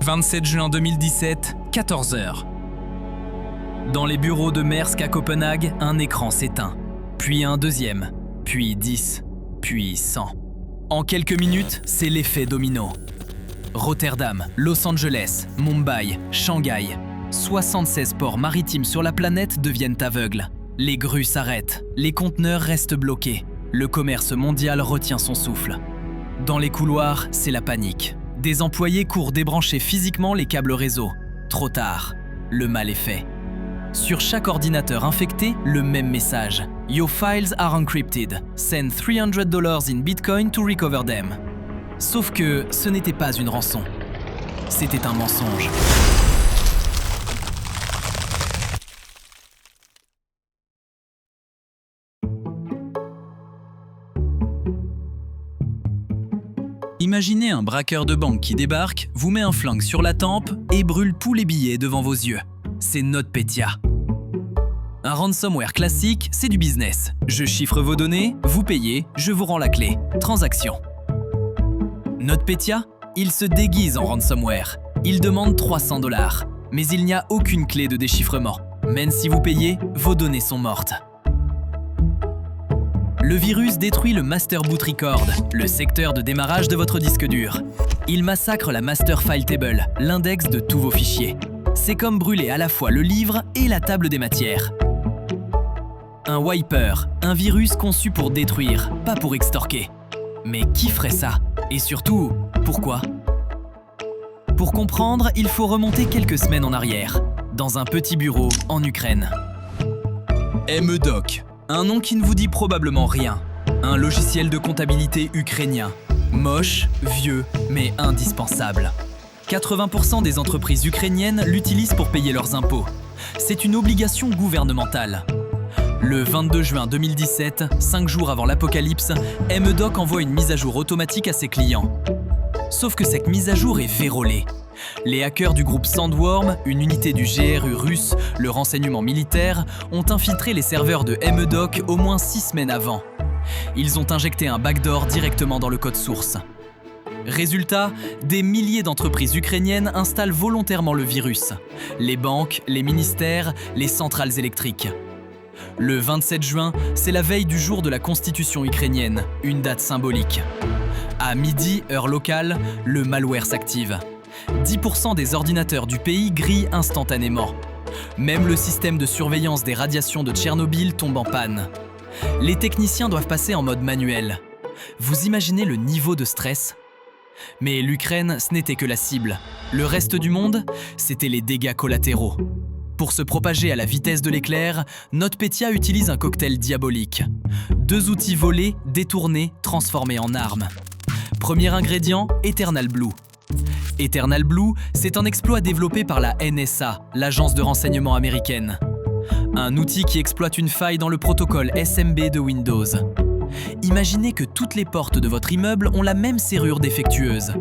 27 juin 2017, 14h. Dans les bureaux de Maersk à Copenhague, un écran s'éteint. Puis un deuxième, puis 10, puis 100. En quelques minutes, c'est l'effet domino. Rotterdam, Los Angeles, Mumbai, Shanghai. 76 ports maritimes sur la planète deviennent aveugles. Les grues s'arrêtent, les conteneurs restent bloqués. Le commerce mondial retient son souffle. Dans les couloirs, c'est la panique. Des employés courent débrancher physiquement les câbles réseau. Trop tard, le mal est fait. Sur chaque ordinateur infecté, le même message. Your files are encrypted. Send $300 in Bitcoin to recover them. Sauf que ce n'était pas une rançon. C'était un mensonge. Imaginez un braqueur de banque qui débarque, vous met un flingue sur la tempe et brûle tous les billets devant vos yeux. C'est NotPetya. Un ransomware classique, c'est du business. Je chiffre vos données, vous payez, je vous rends la clé. Transaction. NotPetya, il se déguise en ransomware. Il demande $300, mais il n'y a aucune clé de déchiffrement. Même si vous payez, vos données sont mortes. Le virus détruit le Master Boot Record, le secteur de démarrage de votre disque dur. Il massacre la Master File Table, l'index de tous vos fichiers. C'est comme brûler à la fois le livre et la table des matières. Un wiper, un virus conçu pour détruire, pas pour extorquer. Mais qui ferait ça? Et surtout, pourquoi? Pour comprendre, il faut remonter quelques semaines en arrière, dans un petit bureau en Ukraine. MEDOC. Un nom qui ne vous dit probablement rien. Un logiciel de comptabilité ukrainien. Moche, vieux, mais indispensable. 80% des entreprises ukrainiennes l'utilisent pour payer leurs impôts. C'est une obligation gouvernementale. Le 22 juin 2017, 5 jours avant l'apocalypse, MEDOC envoie une mise à jour automatique à ses clients. Sauf que cette mise à jour est vérolée. Les hackers du groupe Sandworm, une unité du GRU russe, le renseignement militaire, ont infiltré les serveurs de MEDOC au moins 6 semaines avant. Ils ont injecté un backdoor directement dans le code source. Résultat, des milliers d'entreprises ukrainiennes installent volontairement le virus. Les banques, les ministères, les centrales électriques. Le 27 juin, c'est la veille du jour de la Constitution ukrainienne, une date symbolique. À midi, heure locale, le malware s'active. 10% des ordinateurs du pays grillent instantanément. Même le système de surveillance des radiations de Tchernobyl tombe en panne. Les techniciens doivent passer en mode manuel. Vous imaginez le niveau de stress? Mais l'Ukraine, ce n'était que la cible. Le reste du monde, c'était les dégâts collatéraux. Pour se propager à la vitesse de l'éclair, NotPetya utilise un cocktail diabolique. 2 outils volés, détournés, transformés en armes. Premier ingrédient, Eternal Blue. Eternal Blue, c'est un exploit développé par la NSA, l'agence de renseignement américaine. Un outil qui exploite une faille dans le protocole SMB de Windows. Imaginez que toutes les portes de votre immeuble ont la même serrure défectueuse.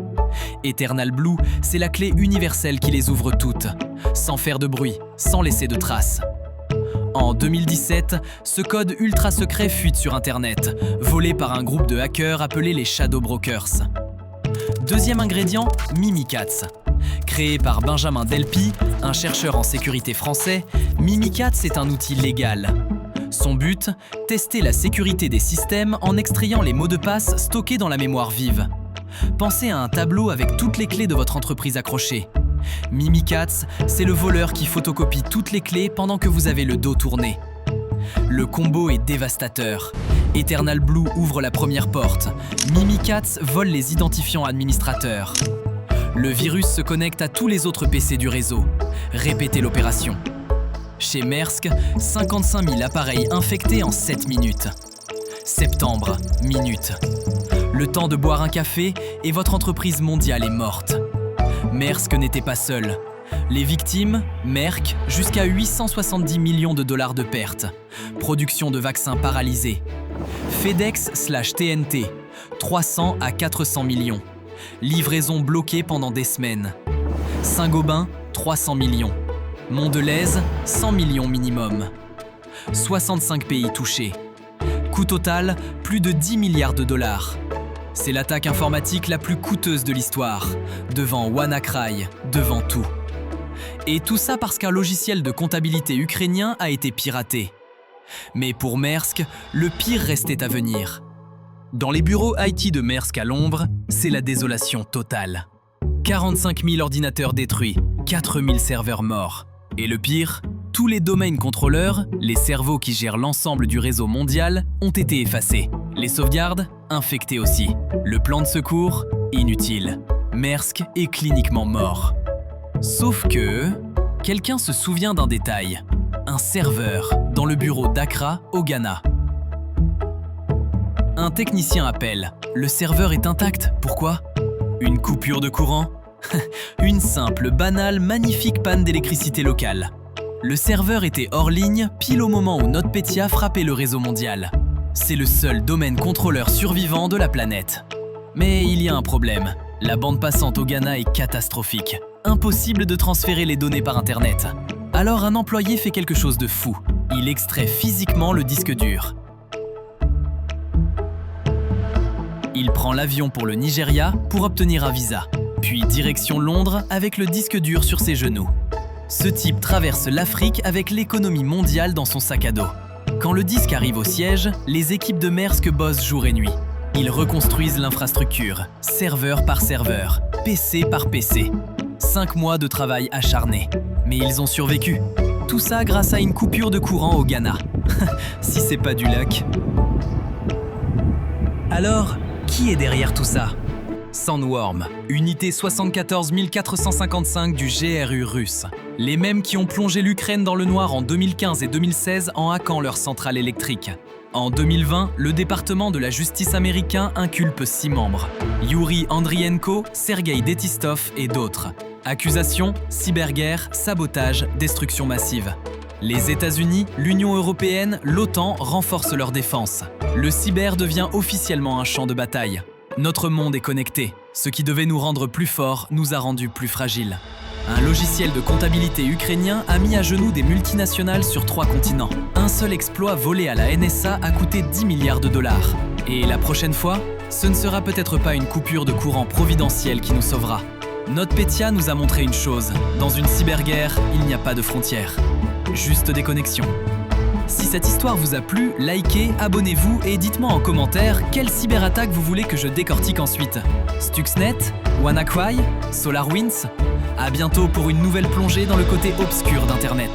Eternal Blue, c'est la clé universelle qui les ouvre toutes, sans faire de bruit, sans laisser de traces. En 2017, ce code ultra secret fuite sur Internet, volé par un groupe de hackers appelé les Shadow Brokers. Deuxième ingrédient, Mimikatz. Créé par Benjamin Delpy, un chercheur en sécurité français, Mimikatz est un outil légal. Son but, tester la sécurité des systèmes en extrayant les mots de passe stockés dans la mémoire vive. Pensez à un tableau avec toutes les clés de votre entreprise accrochées. Mimikatz, c'est le voleur qui photocopie toutes les clés pendant que vous avez le dos tourné. Le combo est dévastateur. Eternal Blue ouvre la première porte. Mimikatz vole les identifiants administrateurs. Le virus se connecte à tous les autres PC du réseau. Répétez l'opération. Chez Maersk, 55 000 appareils infectés en 7 minutes. Septembre, minutes. Le temps de boire un café et votre entreprise mondiale est morte. Maersk n'était pas seul. Les victimes, Merck, jusqu'à 870 millions de dollars de pertes. Production de vaccins paralysée. FedEx/TNT, 300 à 400 millions. Livraison bloquée pendant des semaines. Saint-Gobain, 300 millions. Mondelez, 100 millions minimum. 65 pays touchés. Coût total, plus de 10 milliards de dollars. C'est l'attaque informatique la plus coûteuse de l'histoire, devant WannaCry, devant tout. Et tout ça parce qu'un logiciel de comptabilité ukrainien a été piraté. Mais pour Maersk, le pire restait à venir. Dans les bureaux IT de Maersk à Londres, c'est la désolation totale. 45 000 ordinateurs détruits, 4 000 serveurs morts. Et le pire, tous les domain controllers, les cerveaux qui gèrent l'ensemble du réseau mondial, ont été effacés. Les sauvegardes, infectées aussi. Le plan de secours, inutile. Maersk est cliniquement mort. Sauf que... quelqu'un se souvient d'un détail. Un serveur dans le bureau d'Accra, au Ghana. Un technicien appelle. Le serveur est intact, pourquoi? Une coupure de courant? Une simple, banale, magnifique panne d'électricité locale. Le serveur était hors ligne, pile au moment où NotPetya frappait le réseau mondial. C'est le seul domaine contrôleur survivant de la planète. Mais il y a un problème. La bande passante au Ghana est catastrophique. Impossible de transférer les données par Internet. Alors un employé fait quelque chose de fou. Il extrait physiquement le disque dur. Il prend l'avion pour le Nigeria pour obtenir un visa. Puis direction Londres avec le disque dur sur ses genoux. Ce type traverse l'Afrique avec l'économie mondiale dans son sac à dos. Quand le disque arrive au siège, les équipes de Maersk bossent jour et nuit. Ils reconstruisent l'infrastructure, serveur par serveur, PC par PC. 5 mois de travail acharné. Mais ils ont survécu. Tout ça grâce à une coupure de courant au Ghana. Si c'est pas du lac. Alors, qui est derrière tout ça? Sandworm, unité 74 455 du GRU russe. Les mêmes qui ont plongé l'Ukraine dans le noir en 2015 et 2016 en hackant leur centrale électrique. En 2020, le département de la justice américain inculpe 6 membres. Yuri Andrienko, Sergei Detistov et d'autres. Accusations, cyberguerre, sabotage, destruction massive. Les États-Unis, l'Union européenne, l'OTAN renforcent leur défense. Le cyber devient officiellement un champ de bataille. Notre monde est connecté. Ce qui devait nous rendre plus forts nous a rendus plus fragiles. Un logiciel de comptabilité ukrainien a mis à genoux des multinationales sur 3 continents. Un seul exploit volé à la NSA a coûté 10 milliards de dollars. Et la prochaine fois, ce ne sera peut-être pas une coupure de courant providentielle qui nous sauvera. NotPetya nous a montré une chose. Dans une cyberguerre, il n'y a pas de frontières. Juste des connexions. Si cette histoire vous a plu, likez, abonnez-vous et dites-moi en commentaire quelle cyberattaque vous voulez que je décortique ensuite. Stuxnet? WannaCry? SolarWinds? À bientôt pour une nouvelle plongée dans le côté obscur d'Internet.